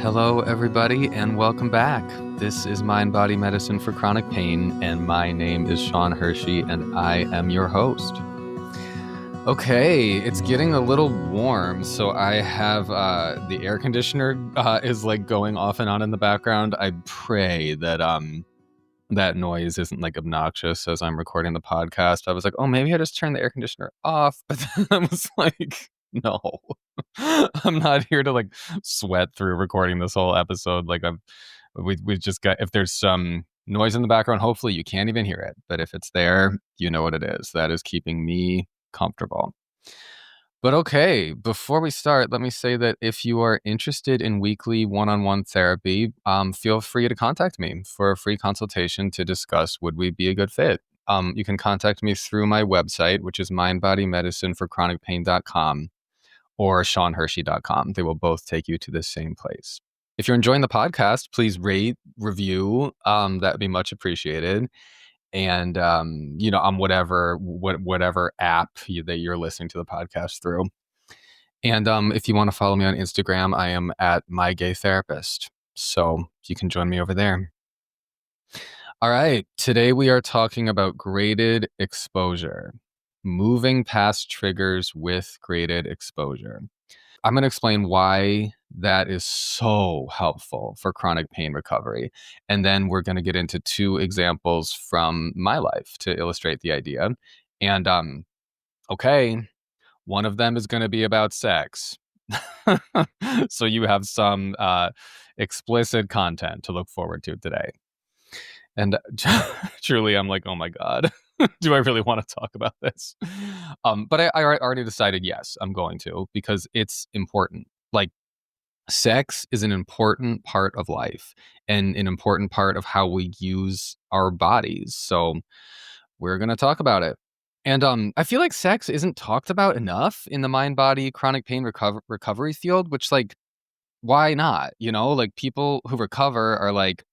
Hello, everybody, and welcome back. This is Mind Body Medicine for Chronic Pain, and my name is Sean Hershey, and I am your host. Okay, it's getting a little warm, so I have the air conditioner is like going off and on in the background. I pray that that noise isn't like obnoxious as I'm recording the podcast. I was like, oh, maybe I just turn the air conditioner off, but then I was like, no, I'm not here to like sweat through recording this whole episode. Like we just got, if there's some noise in the background, hopefully you can't even hear it. But if it's there, you know what it is. That is keeping me comfortable. But okay, before we start, let me say that if you are interested in weekly one-on-one therapy, feel free to contact me for a free consultation to discuss would we be a good fit. You can contact me through my website, which is mindbodymedicineforchronicpain.com or seanhershey.com. They will both take you to the same place. If you're enjoying the podcast, please rate, review. That would be much appreciated. And, on whatever app that you're listening to the podcast through. And if you want to follow me on Instagram, I am at mygaytherapist. So you can join me over there. All right. Today we are talking about graded exposure, moving past triggers with graded exposure. I'm going to explain why that is so helpful for chronic pain recovery. And then we're going to get into two examples from my life to illustrate the idea. And okay, one of them is going to be about sex. So you have some explicit content to look forward to today. And truly, I'm like, oh my God, do I really want to talk about this? But I already decided, yes, I'm going to, because it's important. Like, sex is an important part of life and an important part of how we use our bodies. So we're going to talk about it. And I feel like sex isn't talked about enough in the mind-body chronic pain recovery field, which, like, why not? Like, people who recover are like,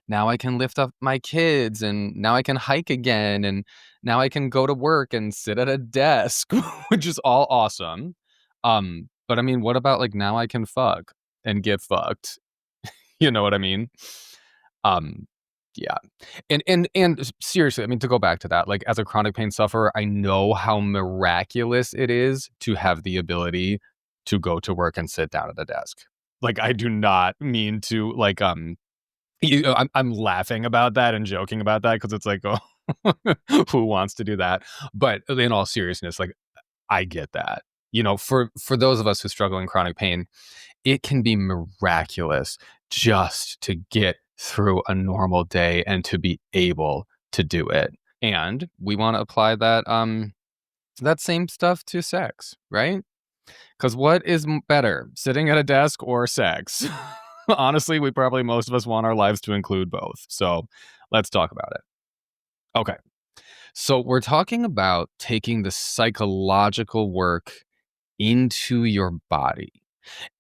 now I can lift up my kids, and now I can hike again, and now I can go to work and sit at a desk, which is all awesome. But I mean, what about like now I can fuck and get fucked? You know what I mean? Um, yeah. And seriously, I mean, to go back to that, like as a chronic pain sufferer, I know how miraculous it is to have the ability to go to work and sit down at a desk. Like, I do not mean to like I'm laughing about that and joking about that because it's like, oh, who wants to do that? But in all seriousness, like, I get that. For those of us who struggle in chronic pain, it can be miraculous just to get through a normal day and to be able to do it. And we want to apply that same stuff to sex, right? Because what is better, sitting at a desk or sex? Honestly, most of us want our lives to include both. So let's talk about it. Okay. So we're talking about taking the psychological work into your body.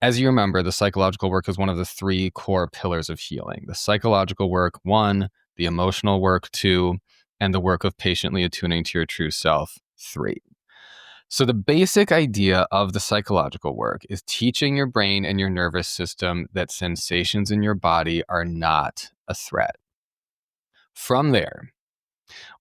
As you remember, the psychological work is one of the three core pillars of healing. The psychological work, 1, the emotional work, 2, and the work of patiently attuning to your true self, 3. So the basic idea of the psychological work is teaching your brain and your nervous system that sensations in your body are not a threat. From there,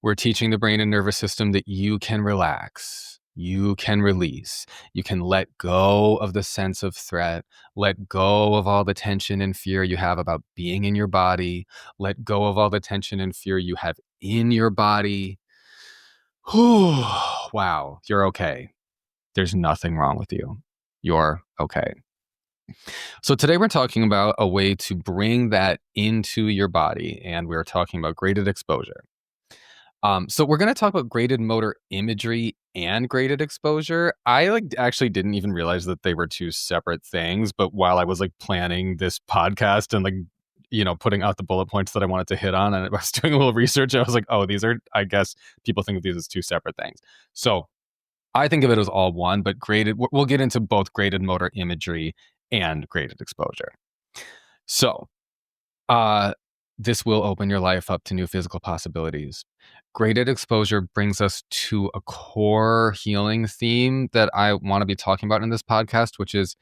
we're teaching the brain and nervous system that you can relax, you can release, you can let go of the sense of threat, let go of all the tension and fear you have about being in your body, let go of all the tension and fear you have in your body. Whew, wow, you're okay. There's nothing wrong with you. You're okay. So today we're talking about a way to bring that into your body, and we're talking about graded exposure. So we're going to talk about graded motor imagery and graded exposure. I actually didn't even realize that they were two separate things, but while I was planning this podcast and putting out the bullet points that I wanted to hit on, and I was doing a little research, I was like, oh, these are, I guess people think of these as two separate things. So I think of it as all one, but we'll get into both graded motor imagery and graded exposure. So, this will open your life up to new physical possibilities. Graded exposure brings us to a core healing theme that I want to be talking about in this podcast, which is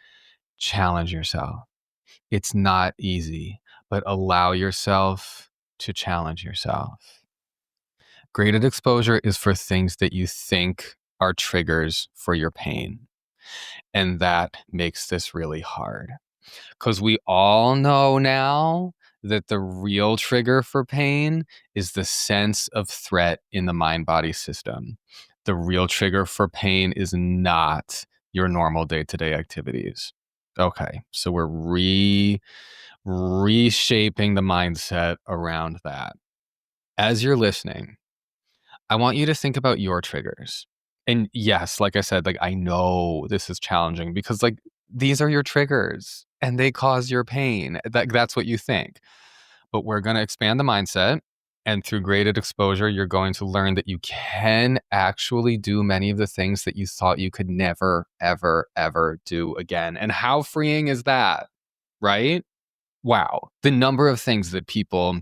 challenge yourself. It's not easy, but allow yourself to challenge yourself. Graded exposure is for things that you think are triggers for your pain. And that makes this really hard. Because we all know now that the real trigger for pain is the sense of threat in the mind-body system. The real trigger for pain is not your normal day-to-day activities. Okay, so we're reshaping the mindset around that. As you're listening, I want you to think about your triggers. And yes, like I said, like I know this is challenging because like these are your triggers and they cause your pain. That's what you think. But we're going to expand the mindset. And through graded exposure, you're going to learn that you can actually do many of the things that you thought you could never, ever, ever do again. And how freeing is that? Right? Wow. The number of things that people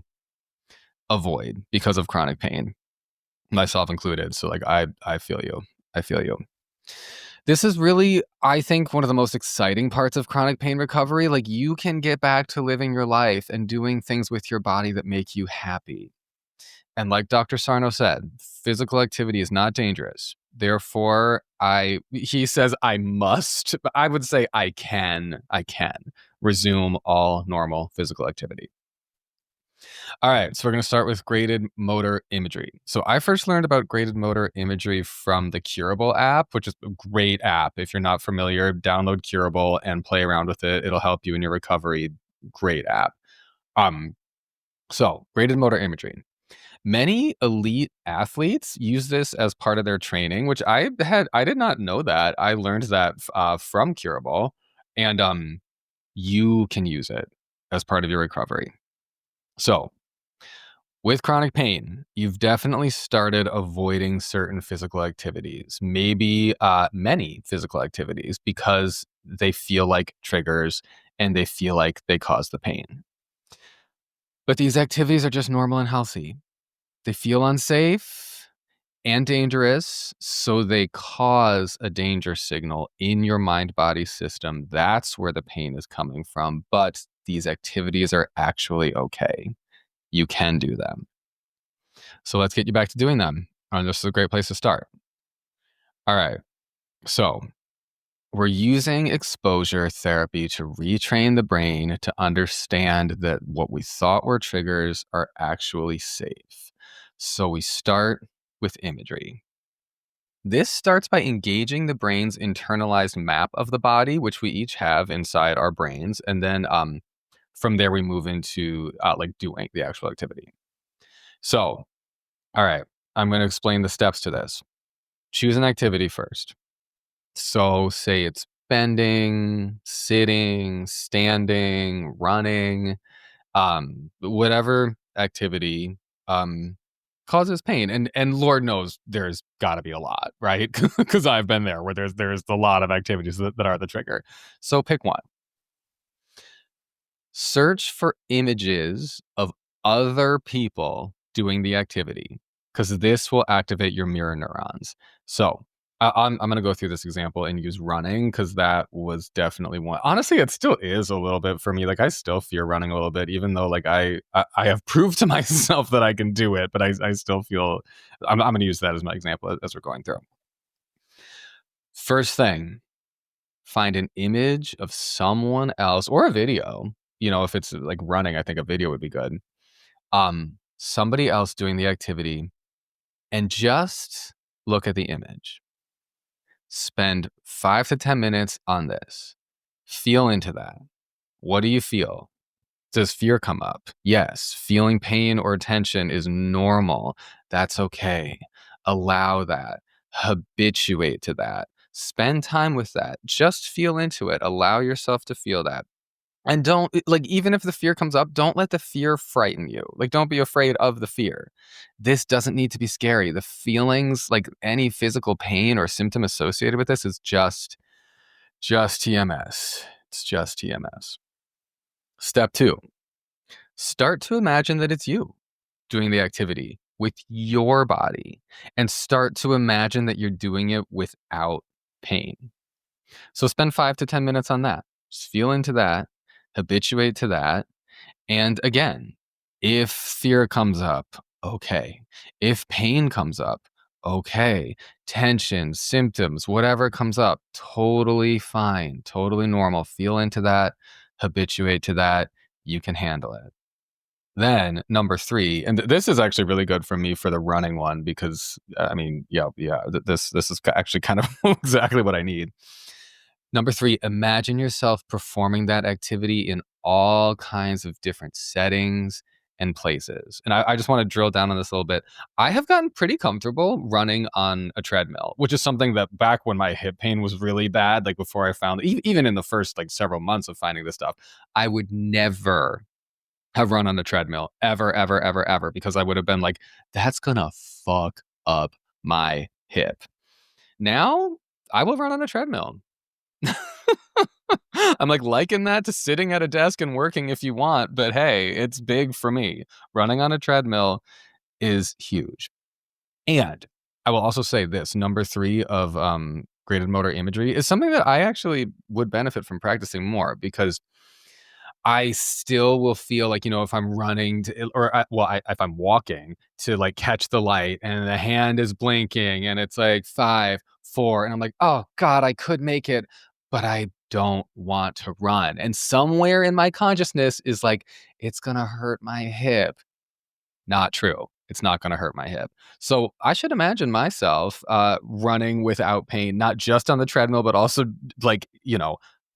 avoid because of chronic pain, myself included. So like I feel you. I feel you. This is really, I think, one of the most exciting parts of chronic pain recovery. Like you can get back to living your life and doing things with your body that make you happy. And like Dr. Sarno said, physical activity is not dangerous. Therefore, he says I must, but I would say I can resume all normal physical activity. All right, so we're going to start with graded motor imagery. So I first learned about graded motor imagery from the Curable app, which is a great app. If you're not familiar, download Curable and play around with it. It'll help you in your recovery. Great app. So graded motor imagery. Many elite athletes use this as part of their training, which I did not know that. I learned that from Curable, and you can use it as part of your recovery. So with chronic pain, you've definitely started avoiding certain physical activities, maybe many physical activities, because they feel like triggers and they feel like they cause the pain. But these activities are just normal and healthy. They feel unsafe and dangerous, so they cause a danger signal in your mind-body system. That's where the pain is coming from. But these activities are actually okay. You can do them. So let's get you back to doing them. And this is a great place to start. All right. So we're using exposure therapy to retrain the brain to understand that what we thought were triggers are actually safe. So we start with imagery. This starts by engaging the brain's internalized map of the body, which we each have inside our brains. And then from there, we move into like doing the actual activity. So, all right, I'm going to explain the steps to this. Choose an activity first. So say it's bending, sitting, standing, running, whatever activity causes pain. And Lord knows there's got to be a lot, right? Because I've been there where there's a lot of activities that are the trigger. So pick one. Search for images of other people doing the activity, because this will activate your mirror neurons. So I'm going to go through this example and use running, because that was definitely one. Honestly, it still is a little bit for me. Like I still fear running a little bit, even though like I have proved to myself that I can do it, but I still feel I'm going to use that as my example as we're going through. First thing, find an image of someone else or a video. You know, if it's like running, I think a video would be good. Somebody else doing the activity, and just look at the image. Spend 5 to 10 minutes on this. Feel into that. What do you feel? Does fear come up? Yes. Feeling pain or tension is normal. That's okay. Allow that. Habituate to that. Spend time with that. Just feel into it. Allow yourself to feel that. And don't, like, even if the fear comes up, don't let the fear frighten you. Like, don't be afraid of the fear. This doesn't need to be scary. The feelings, like any physical pain or symptom associated with this, is just TMS. It's just TMS. Step 2, start to imagine that it's you doing the activity with your body, and start to imagine that you're doing it without pain. So spend 5 to 10 minutes on that. Just feel into that. Habituate to that. And again, if fear comes up, okay. If pain comes up, okay. Tension, symptoms, whatever comes up, totally fine, totally normal. Feel into that, habituate to that. You can handle it. Then number 3, and this is actually really good for me for the running one because I mean, this is actually kind of exactly what I need. Number 3, imagine yourself performing that activity in all kinds of different settings and places. And I just want to drill down on this a little bit. I have gotten pretty comfortable running on a treadmill, which is something that back when my hip pain was really bad, like before I found, even in the first like several months of finding this stuff, I would never have run on a treadmill ever, ever, ever, ever, because I would have been like, that's gonna fuck up my hip. Now I will run on a treadmill. I'm like liking that to sitting at a desk and working if you want, but hey, it's big for me. Running on a treadmill is huge. And I will also say this, number 3 of graded motor imagery is something that I actually would benefit from practicing more, because I still will feel like, if I'm running to, or if I'm walking to like catch the light and the hand is blinking and it's like 5, 4, and I'm like, oh God, I could make it, but I don't want to run. And somewhere in my consciousness is like, it's going to hurt my hip. Not true. It's not going to hurt my hip. So I should imagine myself running without pain, not just on the treadmill, but also like,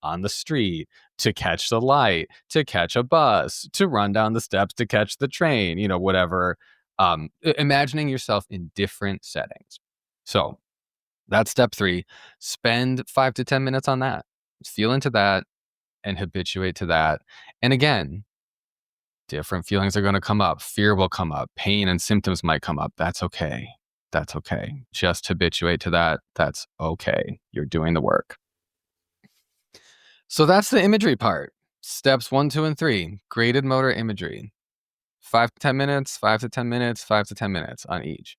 on the street, to catch the light, to catch a bus, to run down the steps, to catch the train, whatever. Imagining yourself in different settings. So that's step 3. Spend 5 to 10 minutes on that. Feel into that and habituate to that. And again, different feelings are going to come up. Fear will come up. Pain and symptoms might come up. That's okay. That's okay. Just habituate to that. That's okay. You're doing the work. So that's the imagery part. Steps 1, 2, and 3. Graded motor imagery. 5 to 10 minutes, 5 to 10 minutes, 5 to 10 minutes on each.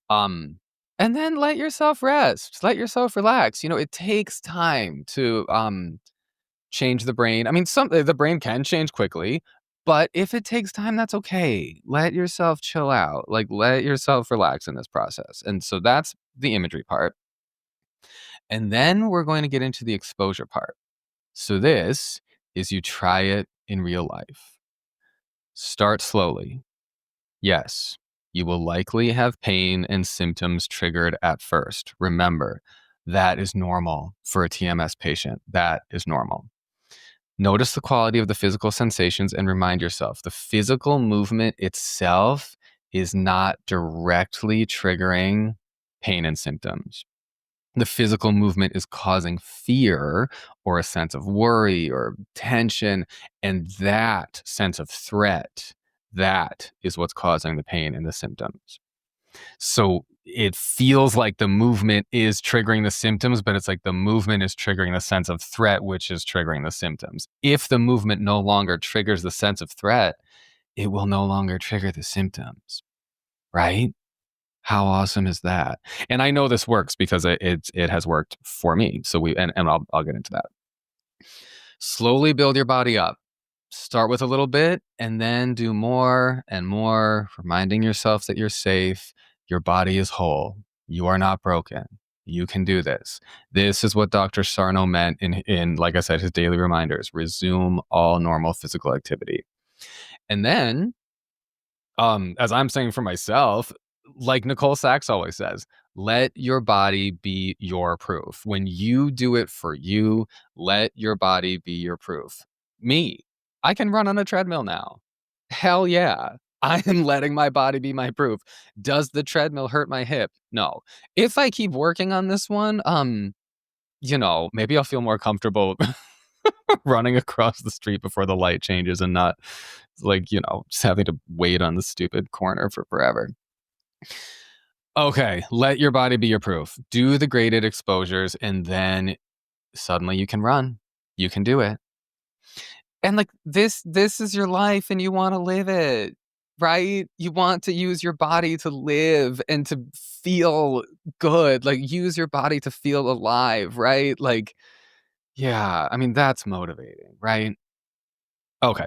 And then let yourself rest. Let yourself relax. It takes time to change the brain. I mean, the brain can change quickly, but if it takes time, that's okay. Let yourself chill out. Like, let yourself relax in this process. And so that's the imagery part. And then we're going to get into the exposure part. So this is you try it in real life. Start slowly. Yes, you will likely have pain and symptoms triggered at first. Remember, that is normal for a TMS patient. That is normal. Notice the quality of the physical sensations and remind yourself the physical movement itself is not directly triggering pain and symptoms. The physical movement is causing fear or a sense of worry or tension, and that sense of threat, that is what's causing the pain and the symptoms. So it feels like the movement is triggering the symptoms, but it's like the movement is triggering the sense of threat, which is triggering the symptoms. If the movement no longer triggers the sense of threat, it will no longer trigger the symptoms, right? How awesome is that? And I know this works because it has worked for me. So I'll get into that. Slowly build your body up. Start with a little bit and then do more and more, reminding yourself that you're safe. Your body is whole. You are not broken. You can do this. This is what Dr. Sarno meant in, like I said, his daily reminders. Resume all normal physical activity. And then, as I'm saying for myself, like Nicole Sachs always says, let your body be your proof. When you do it for you, let your body be your proof. Me, I can run on a treadmill now. Hell yeah. I am letting my body be my proof. Does the treadmill hurt my hip? No. If I keep working on this one, maybe I'll feel more comfortable running across the street before the light changes and not just having to wait on the stupid corner for forever. Okay, let your body be your proof. Do the graded exposures and then suddenly you can run. You can do it. And like this is your life and you want to live it, right? You want to use your body to live and to feel good. Like use your body to feel alive, right? Like, yeah, I mean, that's motivating, right? Okay.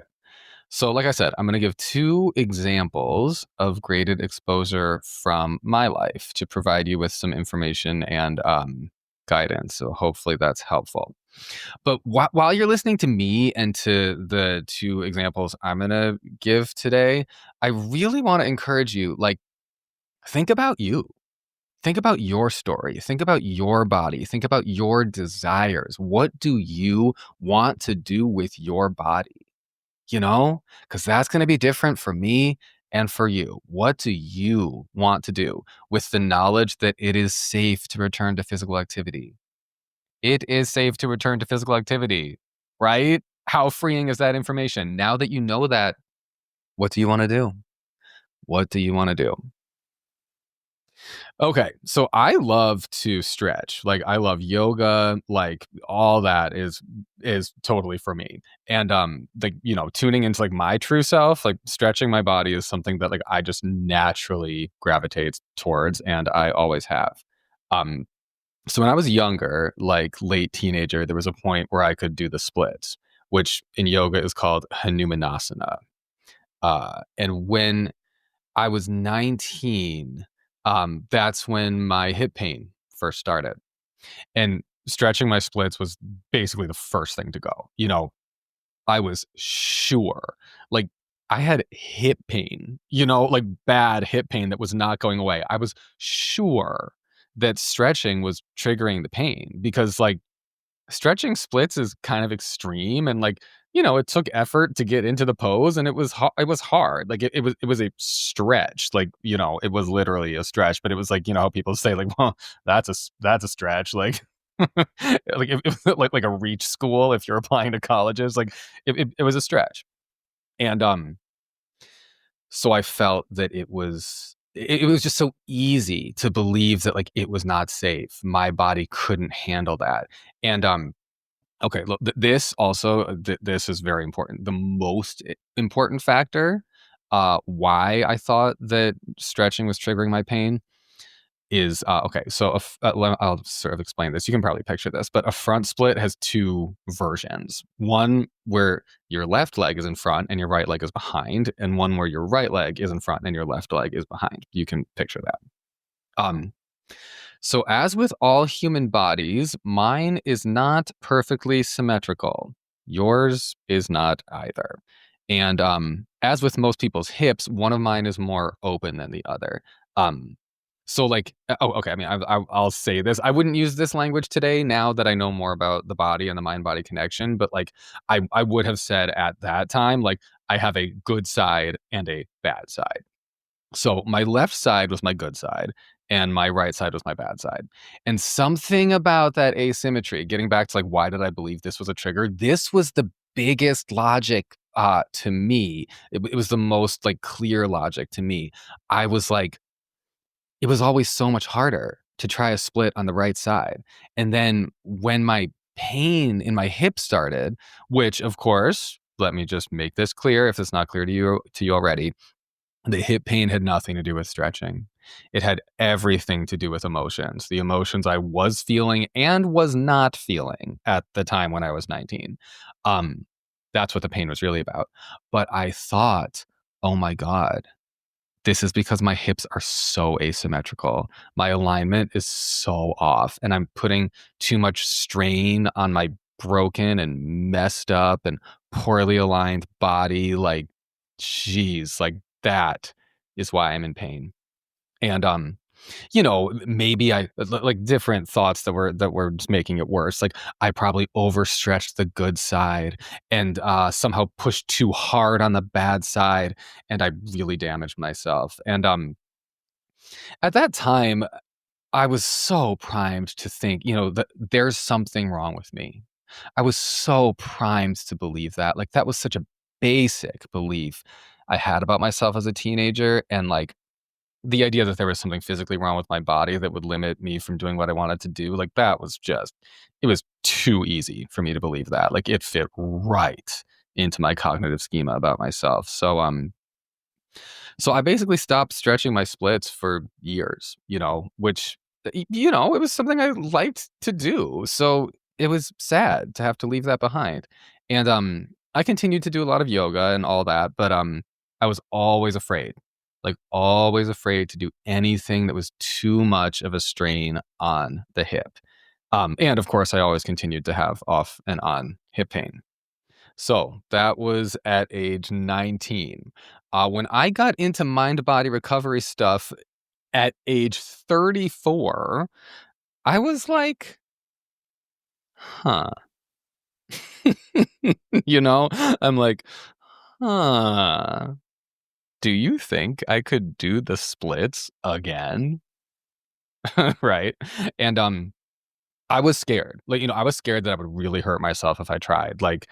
So, like I said, I'm going to give 2 examples of graded exposure from my life to provide you with some information and guidance. So, hopefully, that's helpful. But while you're listening to me and to the 2 examples I'm going to give today, I really want to encourage you, like, think about you. Think about your story. Think about your body. Think about your desires. What do you want to do with your body? Because that's going to be different for me and for you. What do you want to do with the knowledge that it is safe to return to physical activity? It is safe to return to physical activity, right? How freeing is that information? Now that you know that, what do you want to do? What do you want to do? Okay, so I love to stretch. Like I love yoga, like all that is totally for me. And like, tuning into like my true self, like stretching my body is something that like I just naturally gravitate towards and I always have. Um so when I was younger, like late teenager, there was a point where I could do the splits, which in yoga is called Hanumanasana. And when I was 19. That's when my hip pain first started. And stretching my splits was basically the first thing to go. I was sure. Like, I had hip pain, like bad hip pain that was not going away. I was sure that stretching was triggering the pain because, like, stretching splits is kind of extreme and like it took effort to get into the pose and it was hard like it was a stretch like it was literally a stretch but it was like how people say like well that's a stretch like like it was like a reach school if you're applying to colleges like it was a stretch and so I felt that it was just so easy to believe that like it was not safe my body couldn't handle that and okay, look, this also this is very important. The most important factor, why I thought that stretching was triggering my pain is okay. So I'll sort of explain this. You can probably picture this, but a front split has 2 versions. One where your left leg is in front and your right leg is behind, and one where your right leg is in front and your left leg is behind. You can picture that. Um, so, as with all human bodies, mine is not perfectly symmetrical. Yours is not either. And as with most people's hips, one of mine is more open than the other. Um, so, like, oh, okay. I mean, I'll say this. I wouldn't use this language today now that I know more about the body and the mind body connection. But, like, I would have said at that time, like, I have a good side and a bad side. So my left side was my good side and my right side was my bad side. And something about that asymmetry, getting back to like why did I believe this was a trigger? This was the biggest logic to me. It was the most like clear logic to me. I was like it was always so much harder to try a split on the right side. And then when my pain in my hip started, which of course, let me just make this clear if it's not clear to you already, the hip pain had nothing to do with stretching. It had everything to do with emotions, the emotions I was feeling and was not feeling at the time when I was 19. Um, that's what the pain was really about. But I thought, oh my God, this is because my hips are so asymmetrical. My alignment is so off, and I'm putting too much strain on my broken and messed up and poorly aligned body. Like, geez, like that is why I'm in pain. And maybe like different thoughts that were just making it worse. Like I probably overstretched the good side and somehow pushed too hard on the bad side, and I really damaged myself. And at that time, I was so primed to think, that there's something wrong with me. I was so primed to believe that. Like that was such a basic belief I had about myself as a teenager, and like the idea that there was something physically wrong with my body that would limit me from doing what I wanted to do, like that was just it was too easy for me to believe that. Like it fit right into my cognitive schema about myself. So I basically stopped stretching my splits for years, which it was something I liked to do. So it was sad to have to leave that behind. And I continued to do a lot of yoga and all that, but I was always afraid. Like always afraid to do anything that was too much of a strain on the hip. And of course, I always continued to have off and on hip pain. So that was at age 19. When I got into mind body recovery stuff at age 34, I was like, huh. You know, I'm like, huh. Do you think I could do the splits again? Right? And I was scared. Like, I was scared that I would really hurt myself if I tried. Like,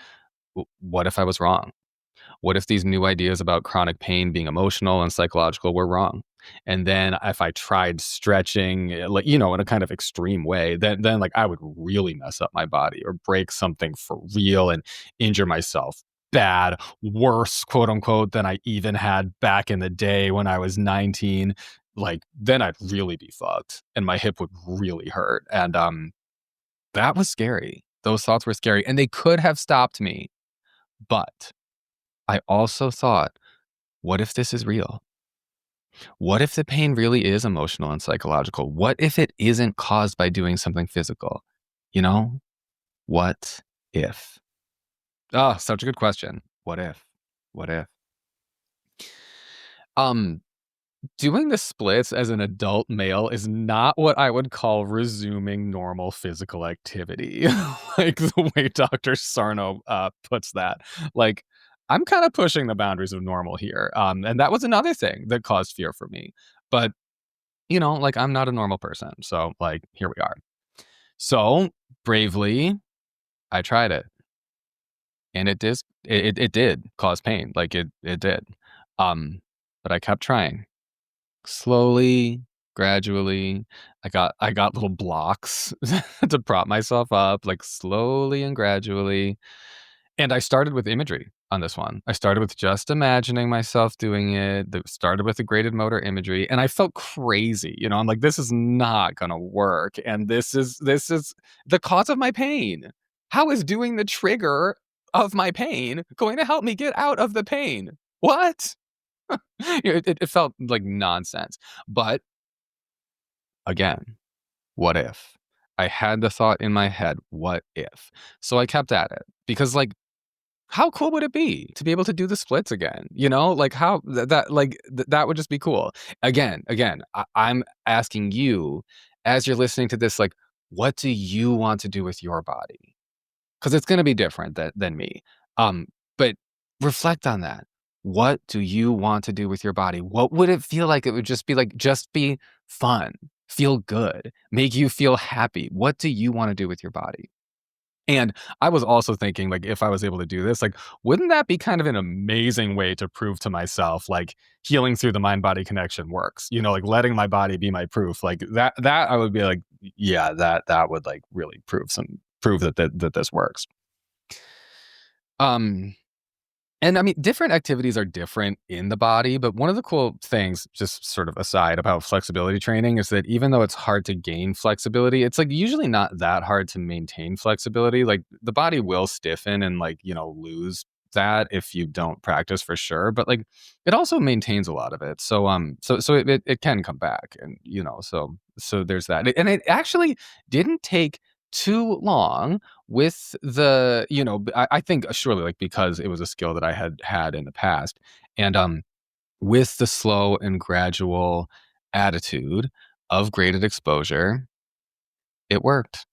what if I was wrong? What if these new ideas about chronic pain being emotional and psychological were wrong? And then if I tried stretching, like, in a kind of extreme way, then like I would really mess up my body or break something for real and injure myself bad, worse, quote unquote, than I even had back in the day when I was 19. Like, then I'd really be fucked and my hip would really hurt. And that was scary. Those thoughts were scary and they could have stopped me. But I also thought, what if this is real? What if the pain really is emotional and psychological? What if it isn't caused by doing something physical? You know, what if? Oh, such a good question. What if? What if? Um, Doing the splits as an adult male is not what I would call resuming normal physical activity, like the way Dr. Sarno puts that. Like, I'm kind of pushing the boundaries of normal here. And that was another thing that caused fear for me. But, like I'm not a normal person. So, like, here we are. So, bravely, I tried it. And it did cause pain. Like it did. But I kept trying. Slowly, gradually, I got little blocks to prop myself up, like, slowly and gradually, and I started with imagery on this one. I started with just imagining myself doing it, that started with the graded motor imagery, and I felt crazy, I'm like, "This is not gonna work, and this is the cause of my pain. How is doing the trigger of my pain going to help me get out of the pain? What?" It felt like nonsense. But again, what if? I had the thought in my head, what if? So I kept at it because, like, how cool would it be to be able to do the splits again? Like how that would just be cool. Again, I'm asking you as you're listening to this, like, what do you want to do with your body? Because it's going to be different than me. But reflect on that. What do you want to do with your body? What would it feel like? It would just be fun, feel good, make you feel happy. What do you want to do with your body? And I was also thinking, like, if I was able to do this, like, wouldn't that be kind of an amazing way to prove to myself, like, healing through the mind body connection works? Like letting my body be my proof. Like that I would be like, yeah, that would like really prove that this works. Um, and I mean, different activities are different in the body, but one of the cool things, just sort of aside about flexibility training, is that even though it's hard to gain flexibility, it's like usually not that hard to maintain flexibility. Like the body will stiffen and like, lose that if you don't practice for sure, but like it also maintains a lot of it. So it can come back and so there's that. And it actually didn't take too long with the I think surely like because it was a skill that I had in the past and with the slow and gradual attitude of graded exposure, it worked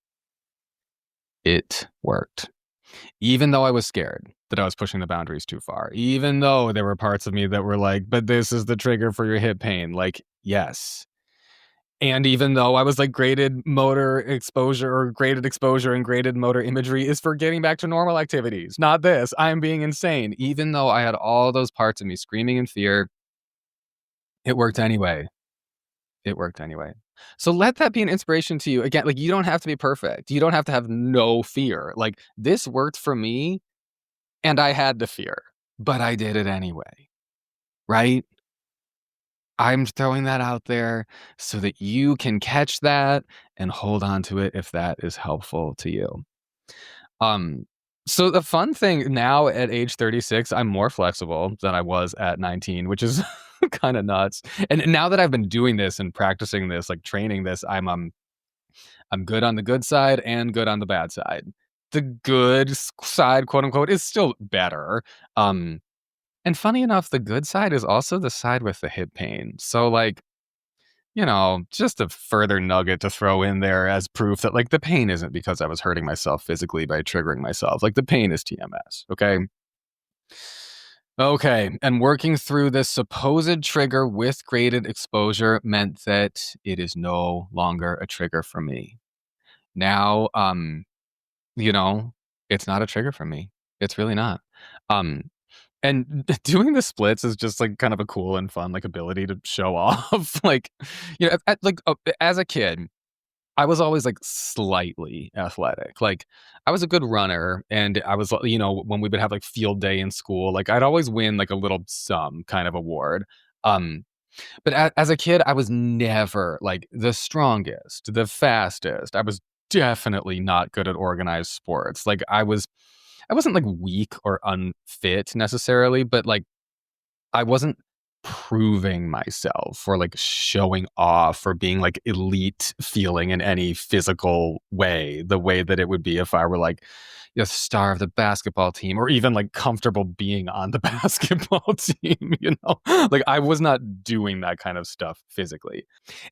even though I was scared that I was pushing the boundaries too far, even though there were parts of me that were like, but this is the trigger for your hip pain. Like, yes. And even though I was like graded motor exposure or graded exposure and graded motor imagery is for getting back to normal activities, not this. I'm being insane. Even though I had all those parts of me screaming in fear, it worked anyway. It worked anyway. So let that be an inspiration to you. Again, like you don't have to be perfect. You don't have to have no fear. Like this worked for me and I had the fear, but I did it anyway. Right? I'm throwing that out there so that you can catch that and hold on to it if that is helpful to you. Um, So the fun thing now at age 36, I'm more flexible than I was at 19, which is kind of nuts. And now that I've been doing this and practicing this, like training this, I'm good on the good side and good on the bad side. The good side, quote unquote, is still better. Um, and funny enough, the good side is also the side with the hip pain. So like, just a further nugget to throw in there as proof that like the pain isn't because I was hurting myself physically by triggering myself. Like the pain is TMS. Okay. Okay. And working through this supposed trigger with graded exposure meant that it is no longer a trigger for me. Now, you know, it's not a trigger for me. It's really not. Um, and doing the splits is just like kind of a cool and fun like ability to show off. Like, as a kid, I was always like slightly athletic. Like I was a good runner, and I was, when we would have like field day in school, like I'd always win like a little some kind of award. Um, but as a kid, I was never like the strongest, the fastest. I was definitely not good at organized sports. Like I wasn't like weak or unfit necessarily, but like I wasn't proving myself or like showing off or being like elite feeling in any physical way, the way that it would be if I were like the star of the basketball team or even like comfortable being on the basketball team, Like I was not doing that kind of stuff physically.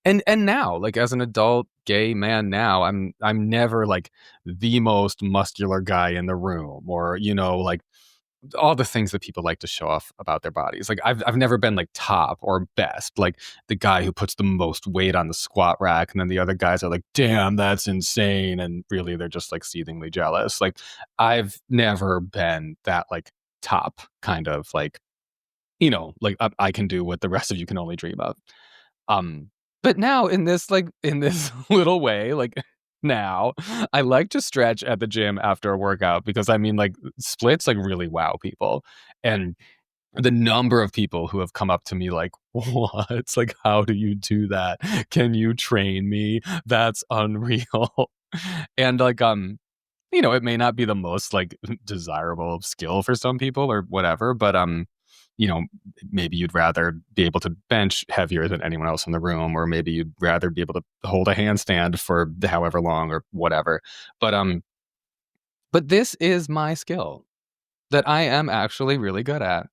And now, like as an adult gay man now, I'm never like the most muscular guy in the room or, like all the things that people like to show off about their bodies. Like I've never been like top or best, like the guy who puts the most weight on the squat rack, and then the other guys are like, "Damn, that's insane," and really they're just like seethingly jealous. Like I've never been that like top kind of like, like I can do what the rest of you can only dream of. Um, but now in this little way, like now, I like to stretch at the gym after a workout because I mean like splits like really wow people. And the number of people who have come up to me like, "What? It's like, how do you do that? Can you train me? That's unreal." And like it may not be the most like desirable skill for some people or whatever, but you know, maybe you'd rather be able to bench heavier than anyone else in the room, or maybe you'd rather be able to hold a handstand for however long or whatever. But this is my skill that I am actually really good at.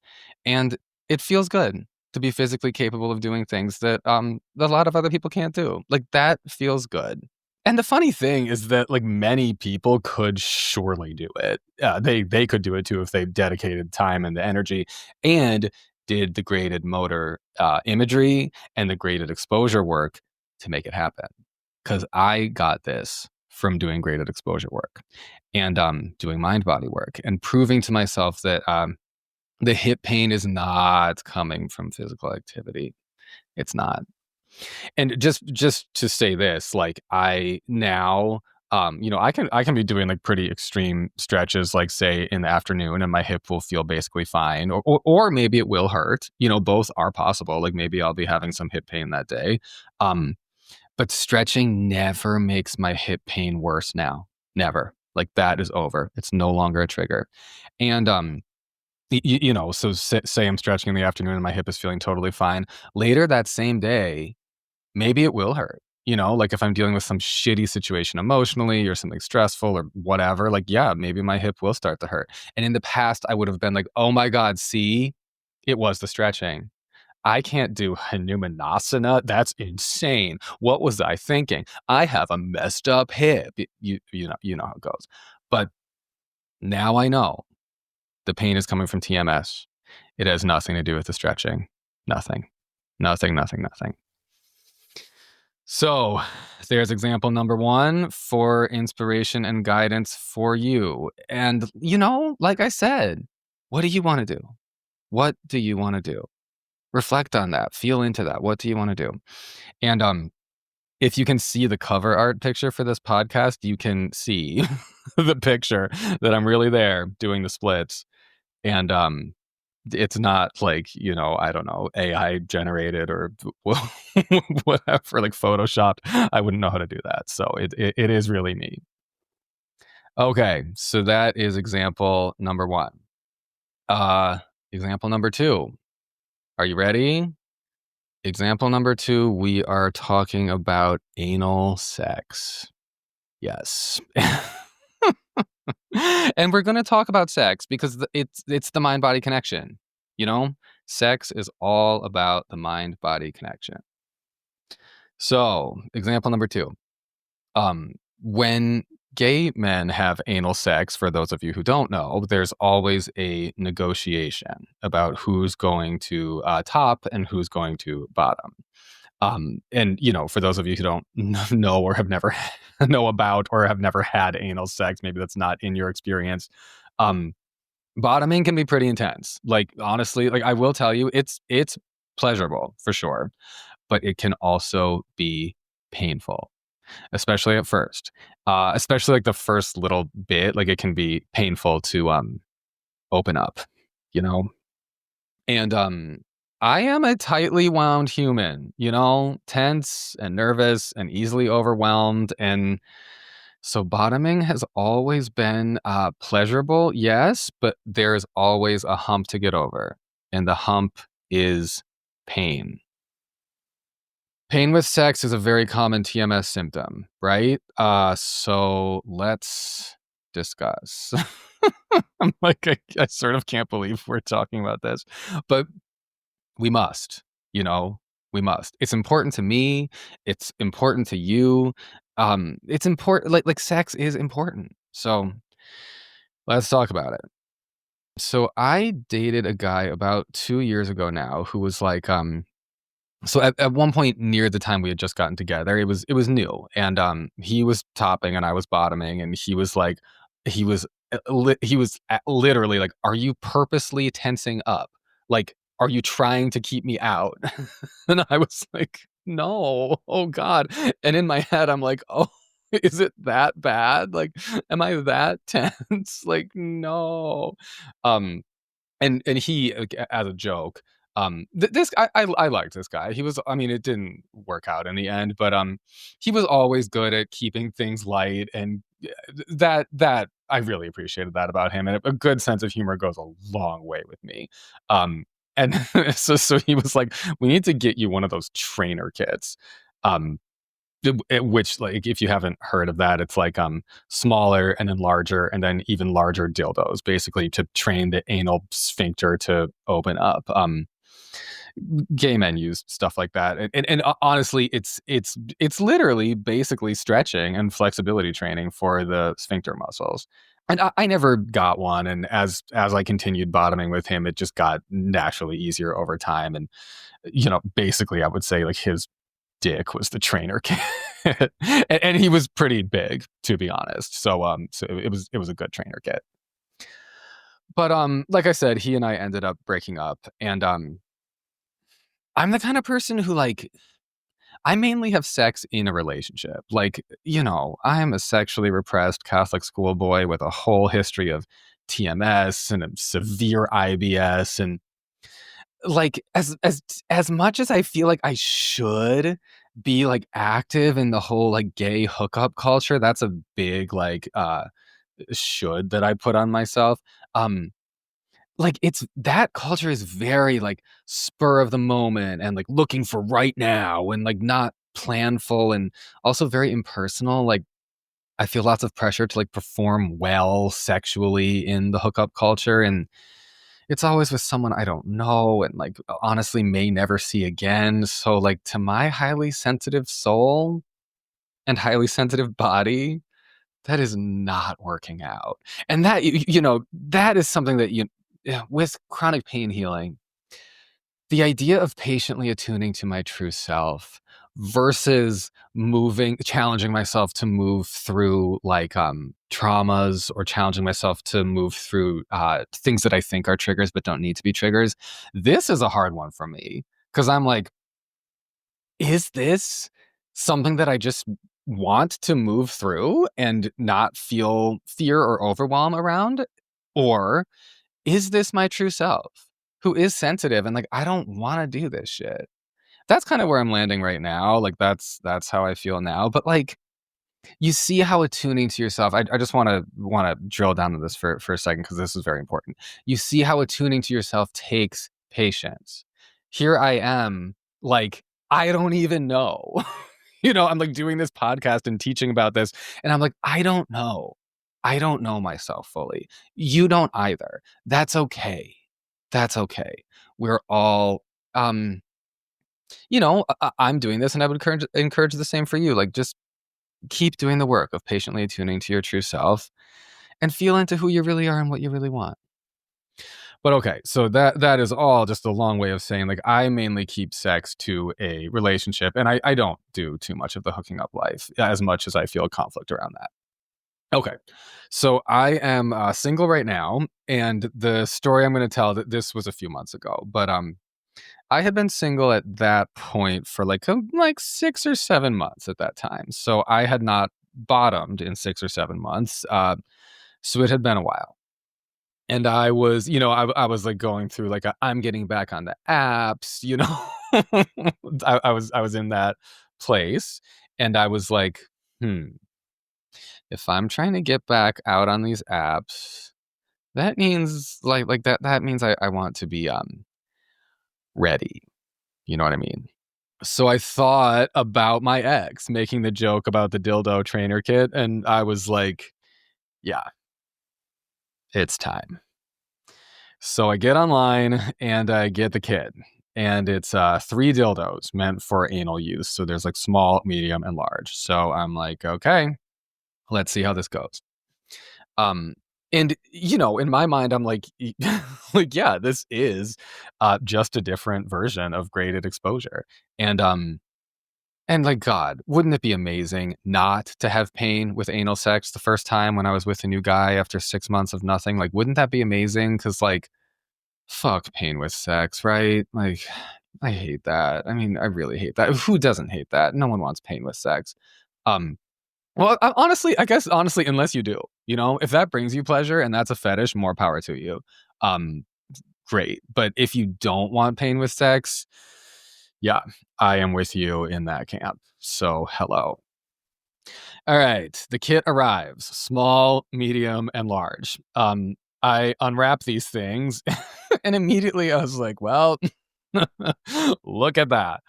And it feels good to be physically capable of doing things that a lot of other people can't do. Like that feels good. And the funny thing is that like many people could surely do it. They could do it too if they dedicated time and the energy and did the graded motor imagery and the graded exposure work to make it happen. Because I got this from doing graded exposure work and doing mind body work and proving to myself that the hip pain is not coming from physical activity. It's not. And just to say this, like I now, I can be doing like pretty extreme stretches, like say in the afternoon, and my hip will feel basically fine, or maybe it will hurt. Both are possible. Like maybe I'll be having some hip pain that day. Um, but stretching never makes my hip pain worse now. Never. Like that is over. It's no longer a trigger. And so say I'm stretching in the afternoon and my hip is feeling totally fine. Later that same day, maybe it will hurt. Like if I'm dealing with some shitty situation emotionally or something stressful or whatever, like, yeah, maybe my hip will start to hurt. And in the past, I would have been like, oh my God, see, it was the stretching. I can't do Hanumanasana. That's insane. What was I thinking? I have a messed up hip. You know how it goes. But now I know the pain is coming from TMS. It has nothing to do with the stretching. Nothing. Nothing, nothing, nothing. So there's example number 1 for inspiration and guidance for you. And, like I said, what do you want to do? What do you want to do? Reflect on that. Feel into that. What do you want to do? And if you can see the cover art picture for this podcast, you can see the picture that I'm really there doing the splits. And it's not like, I don't know, AI generated or whatever, like Photoshopped. I wouldn't know how to do that. So it is really me. Okay, so that is example number 1. Example number 2. Are you ready? Example number 2, we are talking about anal sex. Yes. And we're gonna talk about sex because it's the mind-body connection, you know? Sex is all about the mind-body connection. So, example number 2. When gay men have anal sex, for those of you who don't know, there's always a negotiation about who's going to top and who's going to bottom. And for those of you who don't know or have never know about or have never had anal sex, maybe that's not in your experience. Um, Bottoming can be pretty intense. Like honestly, like I will tell you, it's pleasurable for sure, but it can also be painful, especially at first. Especially like the first little bit, like it can be painful to open up, you know? And I am a tightly wound human, tense and nervous and easily overwhelmed. And so bottoming has always been pleasurable, yes, but there's always a hump to get over. And the hump is pain. Pain with sex is a very common TMS symptom, right? So let's discuss. I'm like, I sort of can't believe we're talking about this, but we must, we must. It's important to me. It's important to you. It's important. Like sex is important. So let's talk about it. So I dated a guy about 2 years ago now who was like, so at one point near the time we had just gotten together, it was new, and he was topping and I was bottoming, and he was like, he was literally like, "Are you purposely tensing up? Like, are you trying to keep me out?" And I was like, "No, oh God!" And in my head, I'm like, "Oh, is it that bad? Like, am I that tense? Like, no." Um, and he, like, as a joke, this I liked this guy. He was, I mean, it didn't work out in the end, but he was always good at keeping things light, and that I really appreciated that about him. And a good sense of humor goes a long way with me. And so he was like, "We need to get you one of those trainer kits." Um, which, like, if you haven't heard of that, it's like smaller and then larger and then even larger dildos, basically to train the anal sphincter to open up. Gay men use stuff like that, and honestly, it's literally basically stretching and flexibility training for the sphincter muscles. And I never got one, and as I continued bottoming with him, it just got naturally easier over time. And basically, I would say like his dick was the trainer kit. And he was pretty big, to be honest. So it was a good trainer kit. But like I said, he and I ended up breaking up, and I'm the kind of person who, like, I mainly have sex in a relationship. Like, I'm a sexually repressed Catholic schoolboy with a whole history of TMS and a severe IBS. And like, as much as I feel like I should be like active in the whole like gay hookup culture, that's a big like should that I put on myself. Um like, it's that culture is very like spur of the moment and like looking for right now and like not planful, and also very impersonal. Like, I feel lots of pressure to like perform well sexually in the hookup culture, and it's always with someone I don't know and like honestly may never see again. So like, to my highly sensitive soul and highly sensitive body, that is not working out. And that that is something that yeah, with chronic pain healing, the idea of patiently attuning to my true self versus challenging myself to move through like traumas, or challenging myself to move through things that I think are triggers but don't need to be triggers. This is a hard one for me because I'm like, is this something that I just want to move through and not feel fear or overwhelm around? Or is this my true self who is sensitive and like, I don't want to do this shit? That's kind of where I'm landing right now. Like, that's how I feel now. But like, you see how attuning to yourself. I just want to drill down to this for a second because this is very important. You see how attuning to yourself takes patience. Here I am, like I don't even know. I'm like doing this podcast and teaching about this, and I'm like, I don't know. I don't know myself fully. You don't either. That's okay. That's okay. We're all I'm doing this, and I would encourage the same for you. Like, just keep doing the work of patiently attuning to your true self and feel into who you really are and what you really want. But okay, so that is all just a long way of saying, like, I mainly keep sex to a relationship, and I don't do too much of the hooking up life as much as I feel conflict around that. Okay, so I am single right now, and the story I'm going to tell, that this was a few months ago, but I had been single at that point for like 6 or 7 months at that time. So I had not bottomed in 6 or 7 months. So it had been a while. And I was, I was like going through like I'm getting back on the apps, I was in that place, and I was like, if I'm trying to get back out on these apps, that means that means I want to be ready. You know what I mean? So I thought about my ex making the joke about the dildo trainer kit, and I was like, yeah, it's time. So I get online and I get the kit, and it's 3 dildos meant for anal use. So there's like small, medium, and large. So I'm like, okay, let's see how this goes. Um, and in my mind, I'm like, like, yeah, this is just a different version of graded exposure. And like, God, wouldn't it be amazing not to have pain with anal sex the first time when I was with a new guy after 6 months of nothing? Like, wouldn't that be amazing? Because, like, fuck pain with sex, right? Like, I hate that. I mean, I really hate that. Who doesn't hate that? No one wants pain with sex. Um, well, I guess honestly, unless you do, if that brings you pleasure and that's a fetish, more power to you. Um, Great. But if you don't want pain with sex, yeah, I am with you in that camp. So, hello. All right. The kit arrives, small, medium, and large. I unwrap these things and immediately I was like, well, look at that.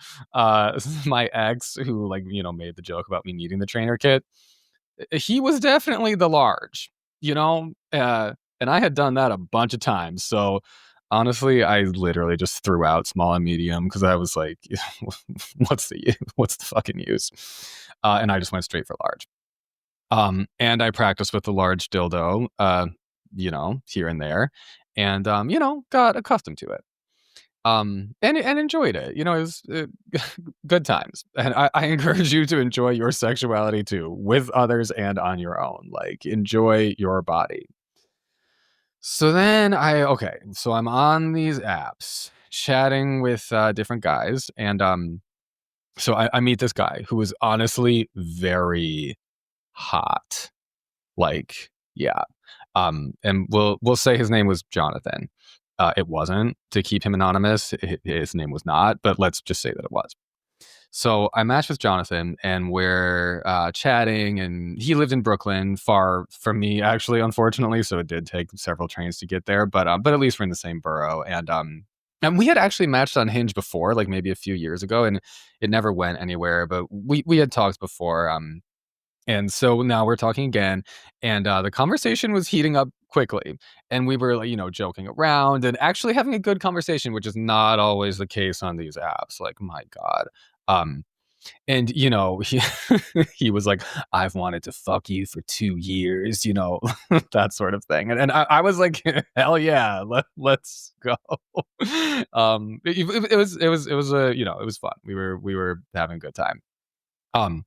My ex, who made the joke about me needing the trainer kit, he was definitely the large, and I had done that a bunch of times. So honestly, I literally just threw out small and medium because I was like, what's the fucking use? And I just went straight for large. And I practiced with the large dildo, here and there, and got accustomed to it. And enjoyed it. It was good times. And I encourage you to enjoy your sexuality too, with others and on your own. Like, enjoy your body. So then so I'm on these apps chatting with different guys, and so I meet this guy who was honestly very hot. Like, yeah. And we'll say his name was Jonathan. It wasn't, to keep him anonymous. His name was not, but let's just say that it was. So I matched with Jonathan, and we're chatting, and he lived in Brooklyn, far from me, actually, unfortunately. So it did take several trains to get there, but at least we're in the same borough. And we had actually matched on Hinge before, like maybe a few years ago, and it never went anywhere. But we had talked before. And so now we're talking again, and the conversation was heating up quickly, and we were, like, joking around and actually having a good conversation, which is not always the case on these apps. Like, my God. Um, and he he was like, "I've wanted to fuck you for 2 years," that sort of thing. And I was like, "Hell yeah, let's go." It was it was fun. We were having a good time. Um,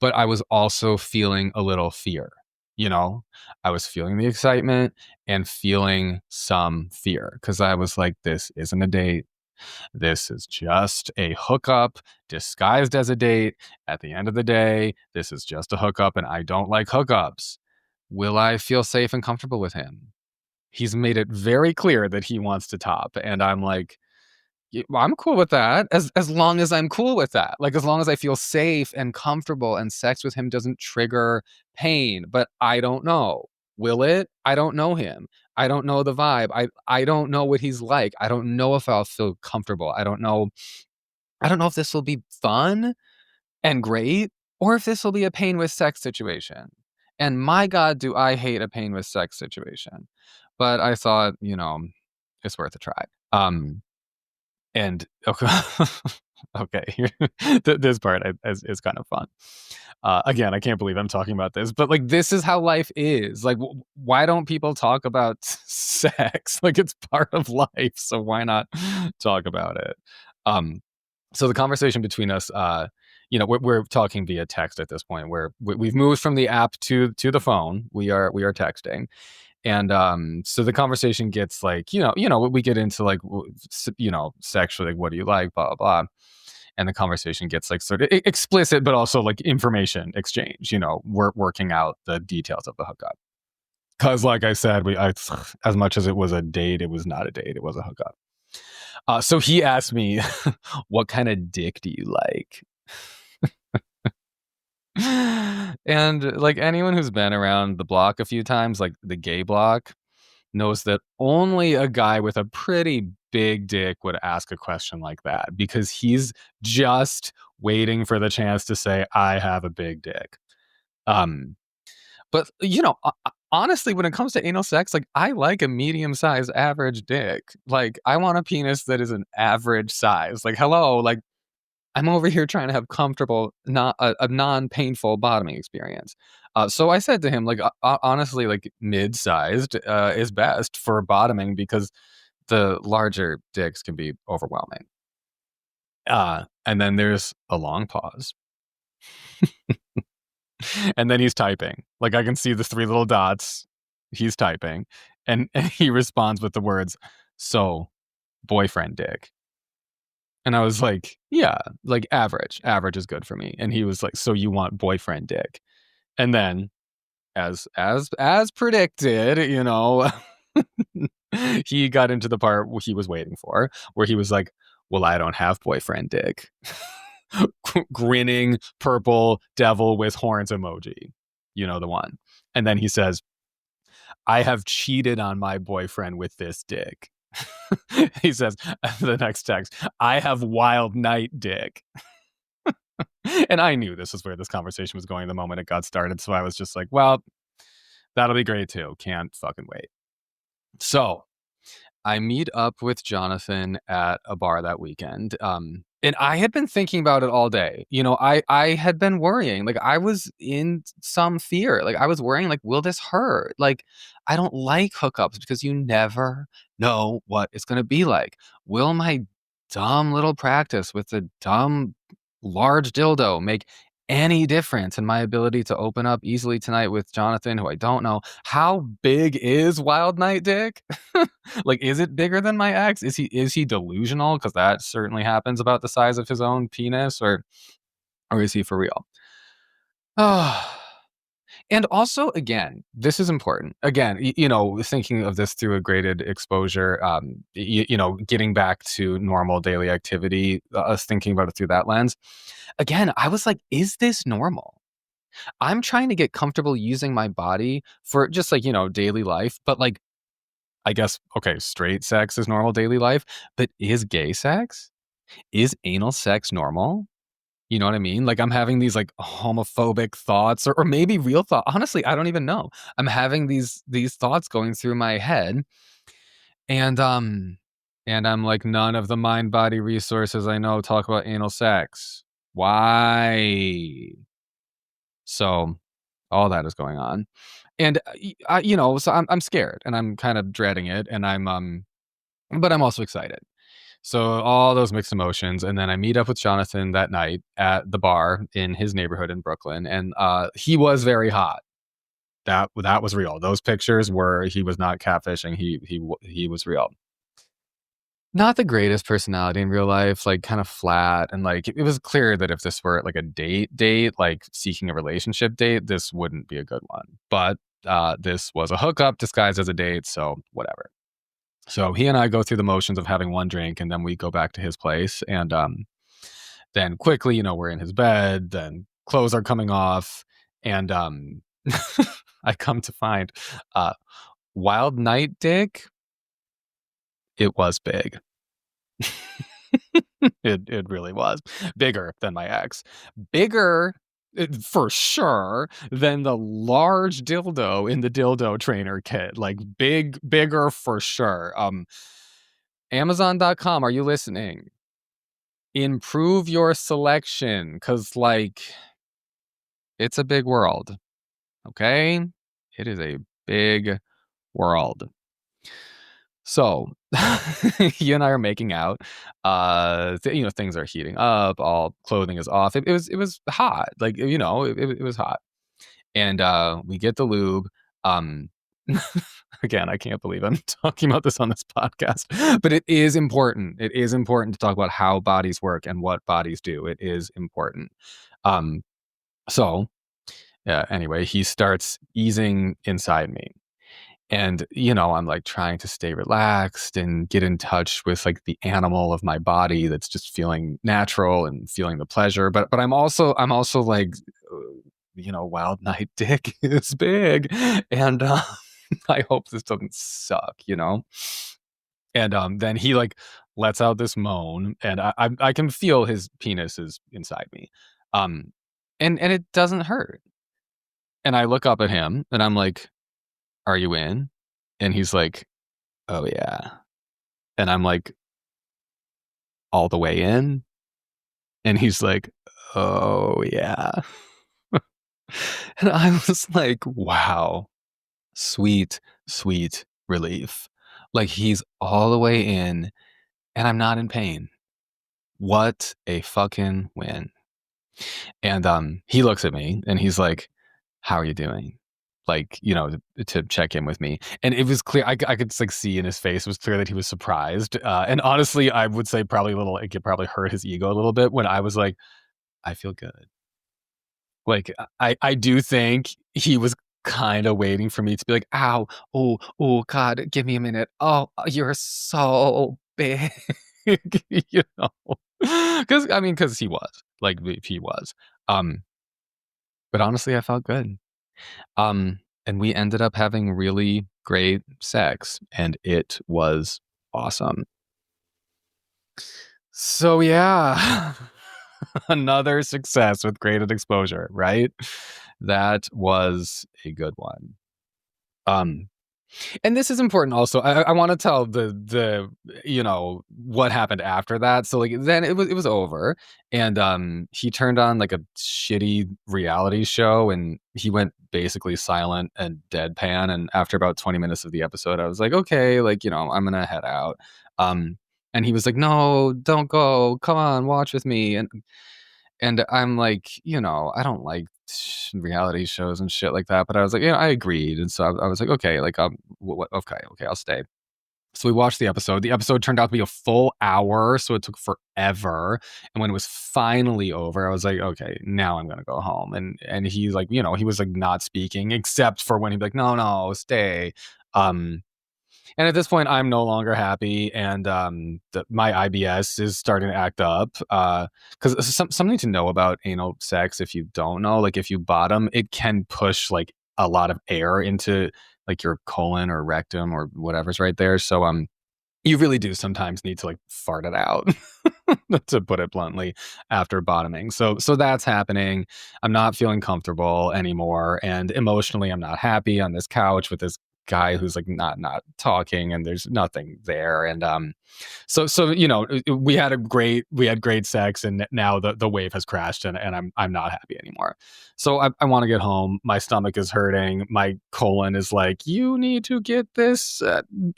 but I was also feeling a little fear, you know? I was feeling the excitement and feeling some fear because I was like, this isn't a date. This is just a hookup disguised as a date. At the end of the day, this is just a hookup, and I don't like hookups. Will I feel safe and comfortable with him? He's made it very clear that he wants to top, and I'm like, I'm cool with that as long as I'm cool with that. Like as long as I feel safe and comfortable and sex with him doesn't trigger pain. But I don't know. Will it? I don't know him. I don't know the vibe. I don't know what he's like. I don't know if I'll feel comfortable. I don't know. I don't know if this will be fun and great or if this will be a pain with sex situation. And my God, do I hate a pain with sex situation. But I thought, it's worth a try. And okay, okay, this part is kind of fun. Again, I can't believe I'm talking about this, but like this is how life is. Like, why don't people talk about sex? Like it's part of life, so why not talk about it? So the conversation between us, we're talking via text at this point. Where we've moved from the app to the phone. We are texting. And so the conversation gets like, we get into like, sexually, like, what do you like, blah, blah, blah. And the conversation gets like sort of explicit, but also like information exchange, we're working out the details of the hookup. Cause like I said, as much as it was a date, it was not a date. It was a hookup. So he asked me, what kind of dick do you like? And like anyone who's been around the block a few times, like the gay block, knows that only a guy with a pretty big dick would ask a question like that because he's just waiting for the chance to say, I have a big dick. But honestly, when it comes to anal sex, like I like a medium-sized average dick. Like I want a penis that is an average size. Like, hello, like I'm over here trying to have comfortable, not a non-painful bottoming experience. So I said to him, like, honestly, like mid-sized is best for bottoming because the larger dicks can be overwhelming. And then there's a long pause. And then he's typing. Like I can see the 3 little dots. He's typing. And he responds with the words, so boyfriend dick. And I was like, yeah, like average. Average is good for me. And he was like, so you want boyfriend dick. And then as predicted, he got into the part he was waiting for, where he was like, well, I don't have boyfriend dick. Grinning purple devil with horns emoji. You know the one. And then he says, I have cheated on my boyfriend with this dick. He says, the next text, I have wild night dick. And I knew this was where this conversation was going the moment it got started. So I was just like, well, that'll be great too. Can't fucking wait. So I meet up with Jonathan at a bar that weekend. And I had been thinking about it all day. I had been worrying. Like I was in some fear. Like I was worrying, like, will this hurt? Like, I don't like hookups because you never know what it's gonna be like. Will my dumb little practice with the dumb large dildo make any difference in my ability to open up easily tonight with Jonathan, who I don't know? How big is Wild Night Dick? Like, is it bigger than my ex? Is he delusional? Because that certainly happens about the size of his own penis, or is he for real? And also, again, this is important. Again, thinking of this through a graded exposure, getting back to normal daily activity, us thinking about it through that lens. Again, I was like, is this normal? I'm trying to get comfortable using my body for just like, daily life, but like, I guess, okay, straight sex is normal daily life, but is gay sex? Is anal sex normal? You know what I mean? Like I'm having these like homophobic thoughts or maybe real thought. Honestly, I don't even know. I'm having these thoughts going through my head. And I'm like, none of the mind body resources I know talk about anal sex. Why? So all that is going on. And so I'm scared and I'm kind of dreading it and but I'm also excited. So all those mixed emotions, and then I meet up with Jonathan that night at the bar in his neighborhood in Brooklyn, and he was very hot. That was real. Those pictures were he was not catfishing. He was real. Not the greatest personality in real life, like kind of flat, and like it was clear that if this were like a date, like seeking a relationship date, this wouldn't be a good one. But this was a hookup disguised as a date, so whatever. So he and I go through the motions of having one drink, and then we go back to his place. And then quickly, we're in his bed, then clothes are coming off. And I come to find Wild Night Dick, it was big. It really was bigger than my ex, bigger for sure than the large dildo in the dildo trainer kit, like bigger for sure. Amazon.com, are you listening? Improve your selection, because like it's a big world. Okay, it is a big world. So he and I are making out. Things are heating up. All clothing is off. It was hot. Like it was hot. And we get the lube. Um, again, I can't believe I'm talking about this on this podcast, but it is important. It is important to talk about how bodies work and what bodies do. It is important. Um, so anyway, he starts easing inside me. And, I'm like trying to stay relaxed and get in touch with like the animal of my body that's just feeling natural and feeling the pleasure. But I'm also like, Wild Night Dick is big. And I hope this doesn't suck. And then he like lets out this moan, and I can feel his penis is inside me. And it doesn't hurt. And I look up at him and I'm like, "Are you in?" And he's like, "Oh yeah." And I'm like, "All the way in?" And he's like, "Oh yeah." And I was like, wow, sweet, sweet relief. Like he's all the way in and I'm not in pain. What a fucking win. And he looks at me and he's like, "How are you doing?" Like, to check in with me. And it was clear, I could like see in his face, it was clear that he was surprised. And honestly, I would say probably it could probably hurt his ego a little bit when I was like, "I feel good." Like, I do think he was kind of waiting for me to be like, "Ow, oh, God, give me a minute. Oh, you're so big." you know, because he was like, he was. Um, but honestly, I felt good. And we ended up having really great sex, and it was awesome. So yeah, another success with graded exposure, right? That was a good one. Um, And this is important also. I want to tell what happened after that. So like then it was over, and he turned on like a shitty reality show, and he went basically silent and deadpan. And after about 20 minutes of the episode, I was like, okay, like I'm gonna head out. Um, and he was like, no, don't go. Come on, watch with me. And I'm like, I don't like reality shows and shit like that. But I was like, I agreed. And so I was like, okay, like, okay, I'll stay. So we watched the episode. The episode turned out to be a full hour, so it took forever. And when it was finally over, I was like, okay, now I'm gonna go home. And he's like, he was like not speaking except for when he'd be like, no, no, stay. Um, and at this point, I'm no longer happy, and my IBS is starting to act up. Because something to know about anal sex, if you don't know, like if you bottom, it can push like a lot of air into like your colon or rectum or whatever's right there. So you really do sometimes need to like fart it out, to put it bluntly, after bottoming. So that's happening. I'm not feeling comfortable anymore, and emotionally I'm not happy on this couch with this guy who's like not talking, and there's nothing there. And so we had great sex, and now the wave has crashed, and I'm not happy anymore. So I want to get home. My stomach is hurting. My colon is like, you need to get this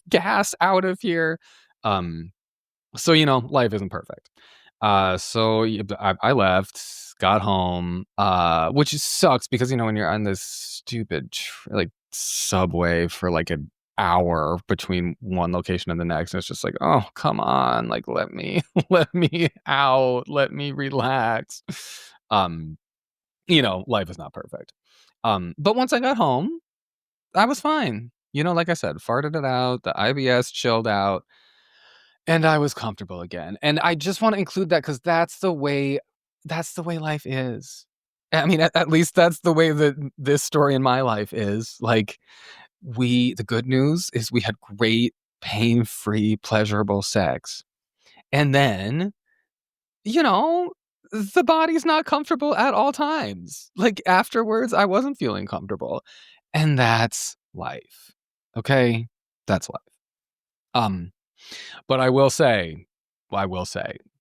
gas out of here. Um, so life isn't perfect. I left, got home, which sucks because when you're on this stupid like subway for like an hour between one location and the next, and it's just like, oh come on, like let me let me out, let me relax. Um, life is not perfect. But once I got home, I was fine. like I said, farted it out, the IBS chilled out, and I was comfortable again. And I just want to include that because that's the way life is. I mean, at least that's the way that this story in my life is. Like, the good news is we had great, pain-free, pleasurable sex. And then, you know, the body's not comfortable at all times. Like, afterwards, I wasn't feeling comfortable. And that's life. Okay? That's life. But I will say,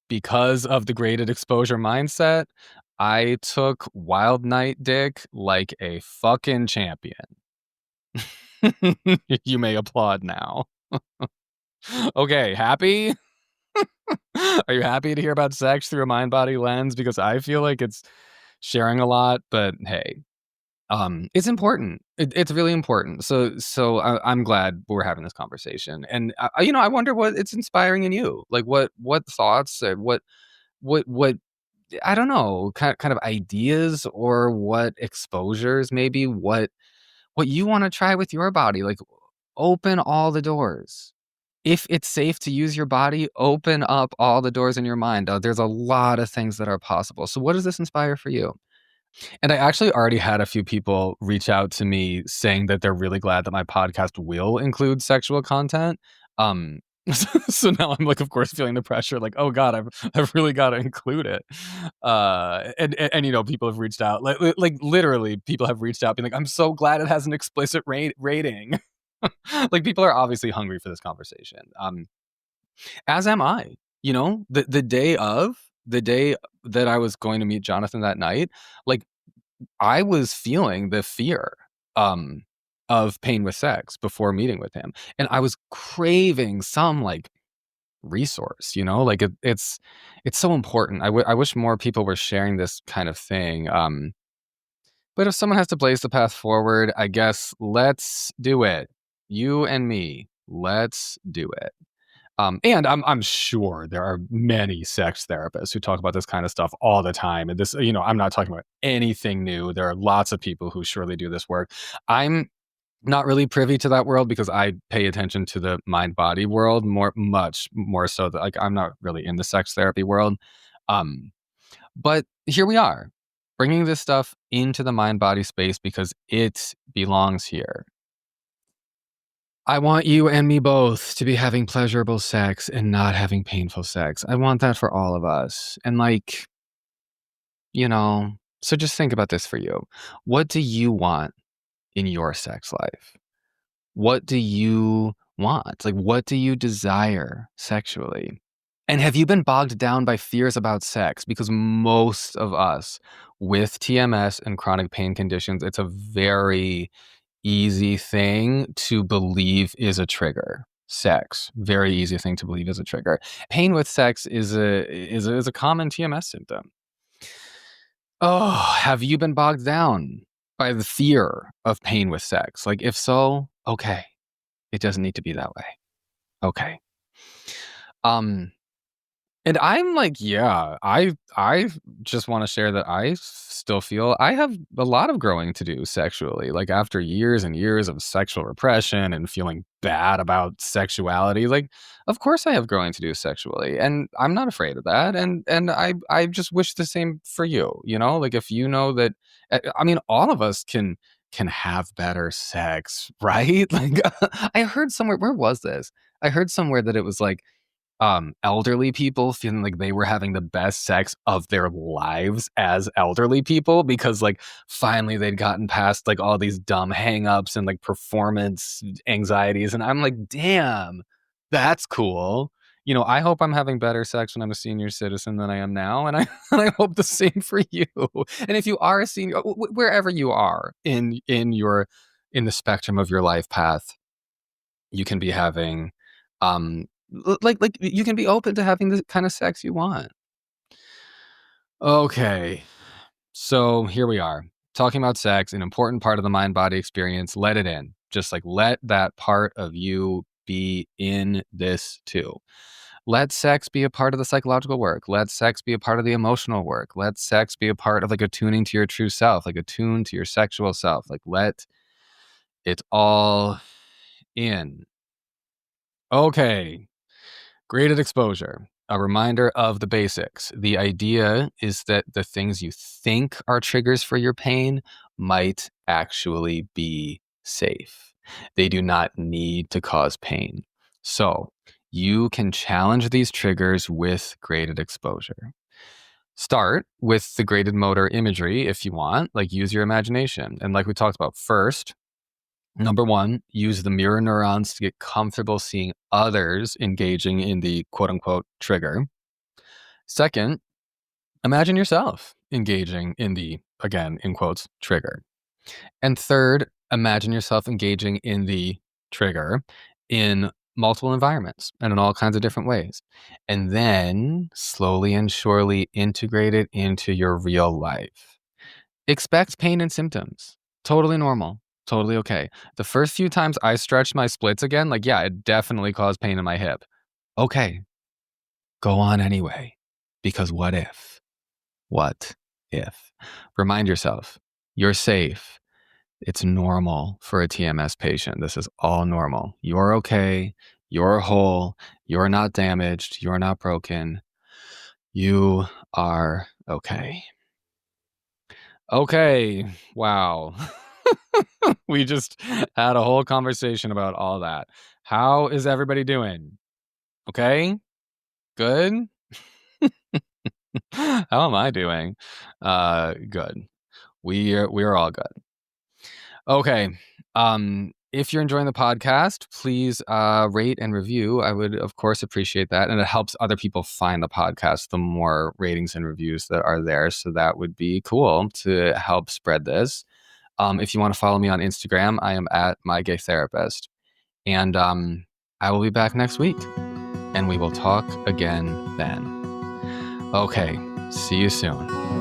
because of the graded exposure mindset, I took Wild Night Dick like a fucking champion. You may applaud now. Okay, happy? Are you happy to hear about sex through a mind-body lens? Because I feel like it's sharing a lot, but hey, it's important. It's really important. So I'm glad we're having this conversation, and I wonder what it's inspiring in you. Like what thoughts, what I don't know, kind of ideas or what exposures, maybe what you want to try with your body. Like, open all the doors. If it's safe to use your body, open up all the doors in your mind. There's a lot of things that are possible. So what does this inspire for you? And I actually already had a few people reach out to me saying that they're really glad that my podcast will include sexual content. Um, so now I'm like, of course, feeling the pressure, like, oh God, I've really got to include it. And people have reached out, like literally, people have reached out, being like, I'm so glad it has an explicit rating. Like, people are obviously hungry for this conversation. As am I. The day that I was going to meet Jonathan that night, like, I was feeling the fear um of pain with sex before meeting with him. And I was craving some like resource, like it's so important. I wish more people were sharing this kind of thing. But if someone has to blaze the path forward, I guess let's do it. You and me, let's do it. And I'm sure there are many sex therapists who talk about this kind of stuff all the time. And this, I'm not talking about anything new. There are lots of people who surely do this work. I'm not really privy to that world because I pay attention to the mind-body world much more so that, like, I'm not really in the sex therapy world. Um, but here we are, bringing this stuff into the mind-body space because it belongs here. I want you and me both to be having pleasurable sex and not having painful sex. I want that for all of us. And you know, so just think about this for you. What do you want in your sex life? What do you want? Like, what do you desire sexually? And have you been bogged down by fears about sex? Because most of us with TMS and chronic pain conditions, it's a very easy thing to believe is a trigger. Sex, very easy thing to believe is a trigger. Pain with sex is a common TMS symptom. Oh, have you been bogged down by the fear of pain with sex? Like, if so, okay, it doesn't need to be that way. Okay. Um, And I'm like, yeah, I just want to share that I still feel I have a lot of growing to do sexually. Like, after years and years of sexual repression and feeling bad about sexuality, like, of course I have growing to do sexually, and I'm not afraid of that. And I just wish the same for you. Like, if you know that, I mean, all of us can have better sex, right? Like, I heard somewhere, where was this? I heard somewhere that it was like, elderly people feeling like they were having the best sex of their lives as elderly people because, like, finally they'd gotten past like all these dumb hangups and like performance anxieties. And I'm like, damn, that's cool. I hope I'm having better sex when I'm a senior citizen than I am now, and I and I hope the same for you. And if you are a senior, wherever you are in the spectrum of your life path, you can be having like you can be open to having the kind of sex you want. Okay. So here we are, talking about sex, an important part of the mind body experience. Let it in. Just like, let that part of you be in this too. Let sex be a part of the psychological work. Let sex be a part of the emotional work. Let sex be a part of like attuning to your true self, like attune to your sexual self. Like, let it all in. Okay. Graded exposure. A reminder of the basics. The idea is that the things you think are triggers for your pain might actually be safe. They do not need to cause pain. So you can challenge these triggers with graded exposure. Start with the graded motor imagery if you want, like use your imagination. And like we talked about first, number one, use the mirror neurons to get comfortable seeing others engaging in the quote unquote trigger. Second, imagine yourself engaging in the, again, in quotes, trigger. And third, imagine yourself engaging in the trigger in multiple environments and in all kinds of different ways. And then slowly and surely integrate it into your real life. Expect pain and symptoms. Totally normal. Totally okay. The first few times I stretched my splits again, like, yeah, it definitely caused pain in my hip. Okay. Go on anyway. Because what if? What if? Remind yourself, you're safe. It's normal for a TMS patient. This is all normal. You're okay. You're whole. You're not damaged. You're not broken. You are okay. Okay. Wow. We just had a whole conversation about all that. How is everybody doing? Okay? Good? How am I doing? Good. We're all good. Okay. If you're enjoying the podcast, please rate and review. I would, of course, appreciate that. And it helps other people find the podcast, the more ratings and reviews that are there. So that would be cool to help spread this. If you want to follow me on Instagram, I am at mygaytherapist. And I will be back next week. And we will talk again then. Okay. See you soon.